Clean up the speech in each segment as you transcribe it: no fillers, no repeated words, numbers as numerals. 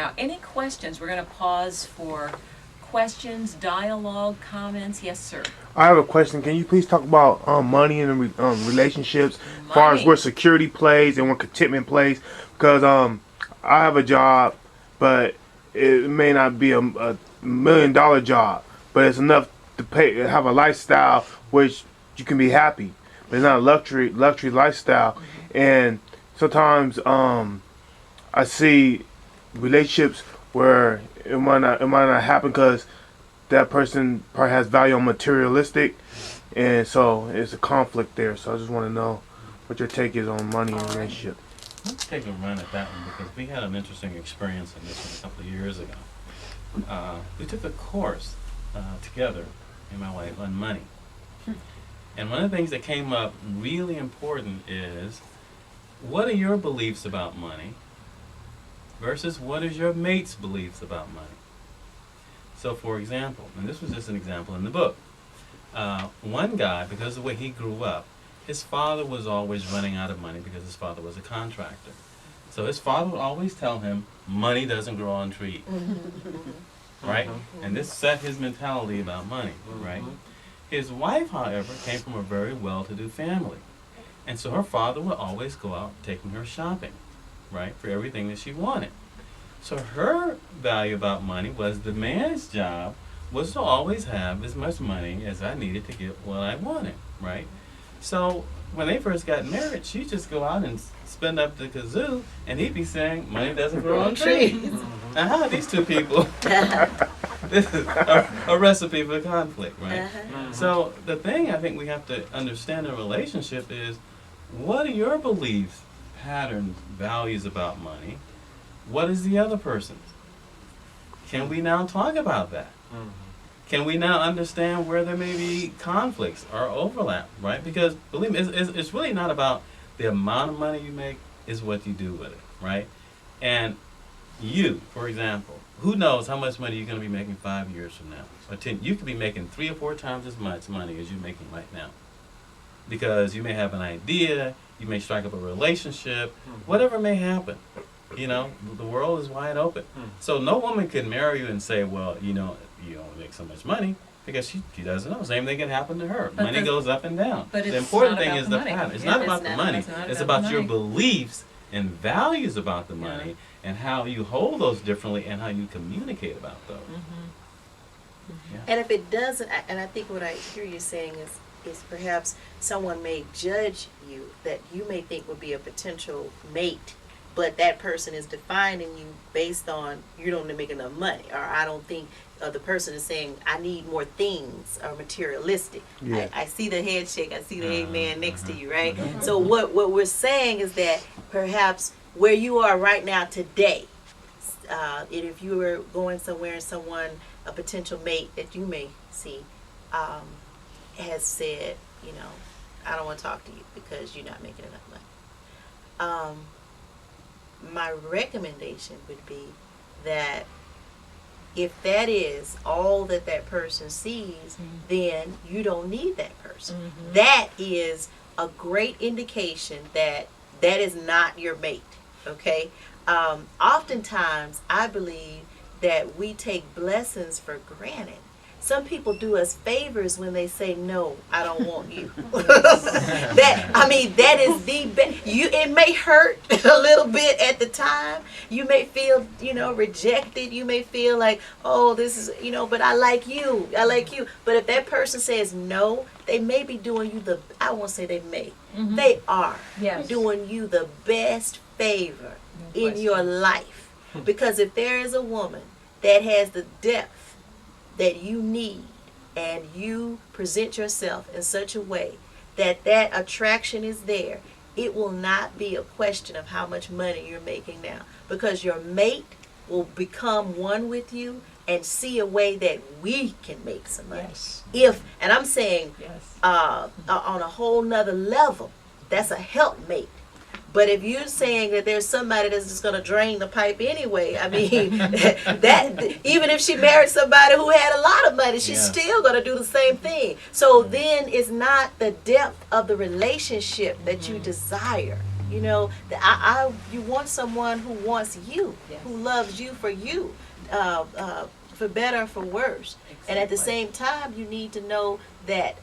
Now, any questions? We're going to pause for questions, dialogue, comments. Yes, sir. I have a question. Can you please talk about money and relationships, as far as where security plays and where contentment plays? Because I have a job, but it may not be a $1 million job, but it's enough to have a lifestyle which you can be happy. But it's not a luxury lifestyle, and sometimes I see relationships where it might not happen because that person probably has value on materialistic, and so it's a conflict there. So I just want to know what your take is on money and relationship. Let's take a run at that one because we had an interesting experience in this one a couple of years ago. We took a course together, me and my wife, on money. And one of the things that came up really important is, what are your beliefs about money versus what is your mate's beliefs about money? So for example, and this was just an example in the book, one guy, because of the way he grew up, his father was always running out of money because his father was a contractor. So his father would always tell him, money doesn't grow on trees. Right? And this set his mentality about money, right? His wife, however, came from a very well-to-do family. And so her father would always go out taking her shopping, right, for everything that she wanted. So her value about money was the man's job was to always have as much money as I needed to get what I wanted, right? So when they first got married, she'd just go out and spend up the kazoo, and he'd be saying, money doesn't grow on trees. These two people. This is a recipe for conflict, right? So the thing I think we have to understand in a relationship is, what are your beliefs, patterns, values about money? What is the other person's? Can we now talk about that? Can we now understand where there may be conflicts or overlap, right? Because believe me, it's really not about the amount of money you make, it's what you do with it, right? And you, for example, who knows how much money you're going to be making 5 years from now? Or 10, you could be making 3 or 4 times as much money as you're making right now. Because you may have an idea, you may strike up a relationship, whatever may happen. You know, the world is wide open. So no woman can marry you and say, well, you only make so much money, because she doesn't know. Same thing can happen to her. Money goes up and down. But the important thing is the pattern. It's not about the money. It's about your beliefs and values about the money and how you hold those differently and how you communicate about those. And if it doesn't, and I think what I hear you saying is perhaps someone may judge you that you may think would be a potential mate, but that person is defining you based on you don't make enough money, or I don't think the person is saying I need more things or materialistic. I see the head shake, I see the amen next to you, right? So what we're saying is that perhaps where you are right now today, if you were going somewhere and someone, a potential mate that you may see, has said, I don't want to talk to you because you're not making enough money. My recommendation would be that if that is all that person sees, then you don't need that person. That is a great indication that is not your mate, okay? Oftentimes, I believe that we take blessings for granted. Some people do us favors when they say, no, I don't want you. That is the best. It may hurt a little bit at the time. You may feel, rejected. You may feel like, oh, this is, but I like you. But if that person says no, they may be doing you I won't say they may. They are doing you the best favor in your life. Because if there is a woman that has the depth that you need, and you present yourself in such a way that attraction is there, it will not be a question of how much money you're making now, because your mate will become one with you and see a way that we can make some money. And I'm saying on a whole nother level, that's a helpmate. But if you're saying that there's somebody that's just going to drain the pipe anyway, that even if she married somebody who had a lot of money, she's still going to do the same thing. So then it's not the depth of the relationship that you desire. You know, you want someone who wants you, Yes. who loves you for you, for better or for worse. And at the Exactly. same time, you need to know that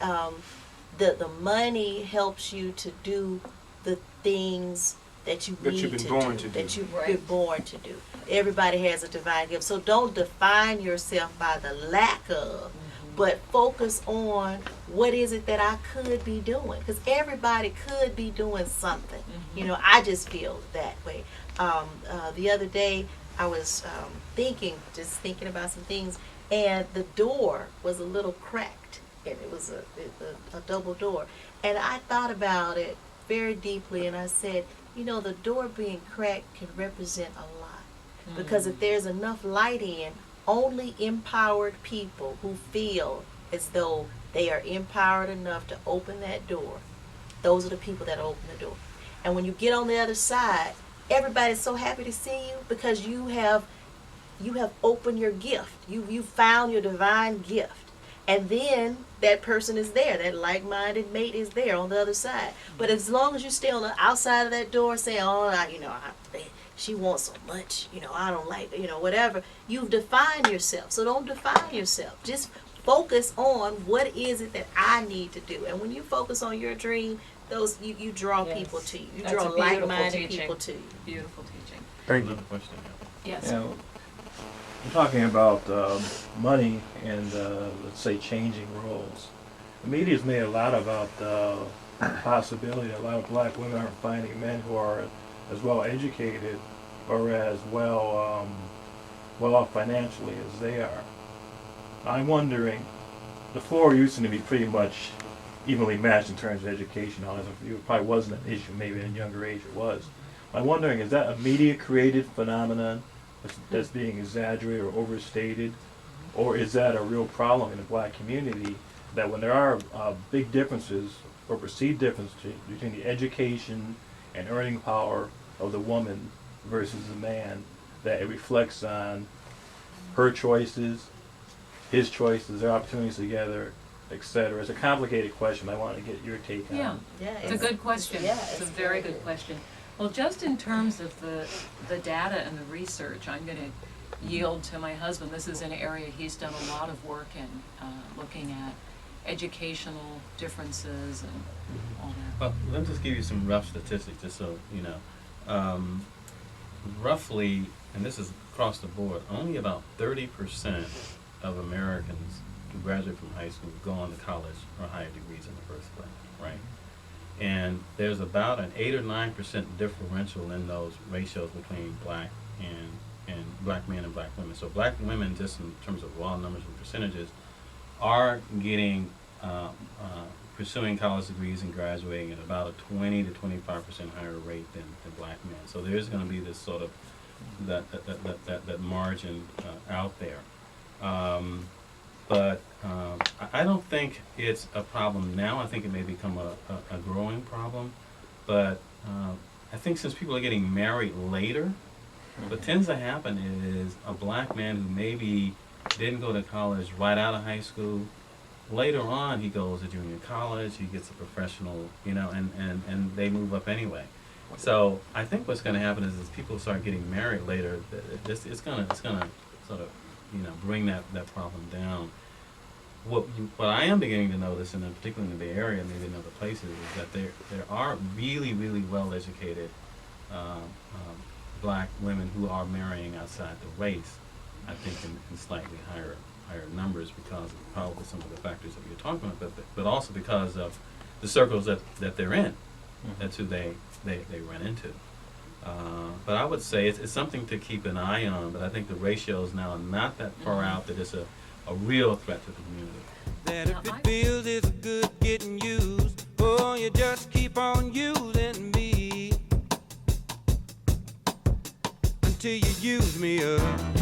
the money helps you to do the things that you That need you've been to born do, to do. that you've Right. been born to do. Everybody has a divine gift, so don't define yourself by the lack of, but focus on what is it that I could be doing, because everybody could be doing something. You know, I just feel that way. The other day I was just thinking about some things, and the door was a little cracked, and it was a double door, and I thought about it very deeply, and I said, you know, the door being cracked can represent a lot, because if there's enough light in, only empowered people who feel as though they are empowered enough to open that door, those are the people that open the door. And when you get on the other side, everybody's so happy to see you, because you have opened your gift. You found your divine gift. And then that person is there, that like-minded mate is there on the other side. But as long as you stay on the outside of that door saying, she wants so much, I don't like, whatever, you've defined yourself. So don't define yourself. Just focus on what is it that I need to do. And when you focus on your dream, those you draw Yes. people to you. You That's draw a beautiful like-minded teaching. people to you. Beautiful teaching. Thank you. Another question. Yes. You know, we're talking about money and, let's say, changing roles. The media's made a lot about the possibility that a lot of black women aren't finding men who are as well educated or as well off financially as they are. I'm wondering, the floor used to be pretty much evenly matched in terms of education. It probably wasn't an issue. Maybe at a younger age it was. I'm wondering, is that a media-created phenomenon that's being exaggerated or overstated, or is that a real problem in the black community, that when there are big differences or perceived differences between the education and earning power of the woman versus the man, that it reflects on her choices, his choices, their opportunities together, etc.? It's a complicated question. I want to get your take on Yeah. it. Yeah, It's a good question. Yeah, It's a it's very very good question. Well, just in terms of the data and the research, I'm going to yield to my husband. This is an area he's done a lot of work in, looking at educational differences and all that. Well, let me just give you some rough statistics, just so you know. Roughly, and this is across the board, only about 30% of Americans who graduate from high school go on to college or higher degrees in the first place, right? And there's about an 8 or 9% differential in those ratios between black and black men and black women. So black women, just in terms of raw numbers and percentages, are getting pursuing college degrees and graduating at about a 20 to 25% higher rate than black men. So there's going to be this sort of that margin out there. But I don't think it's a problem now. I think it may become a growing problem. But I think since people are getting married later, what tends to happen is a black man who maybe didn't go to college right out of high school, later on he goes to junior college, he gets a professional, and they move up anyway. So I think what's going to happen is as people start getting married later, it's going to sort of bring that problem down. What I am beginning to notice, and particularly in the Bay Area, maybe in other places, is that there are really, really well-educated black women who are marrying outside the race. I think in slightly higher numbers because of probably some of the factors that you're talking about, but also because of the circles that they're in. That's who they run into. But I would say it's something to keep an eye on, but I think the ratios now are not that far out that it's a real threat to the community. That if it feels it's good getting used, oh, you just keep on using me until you use me up.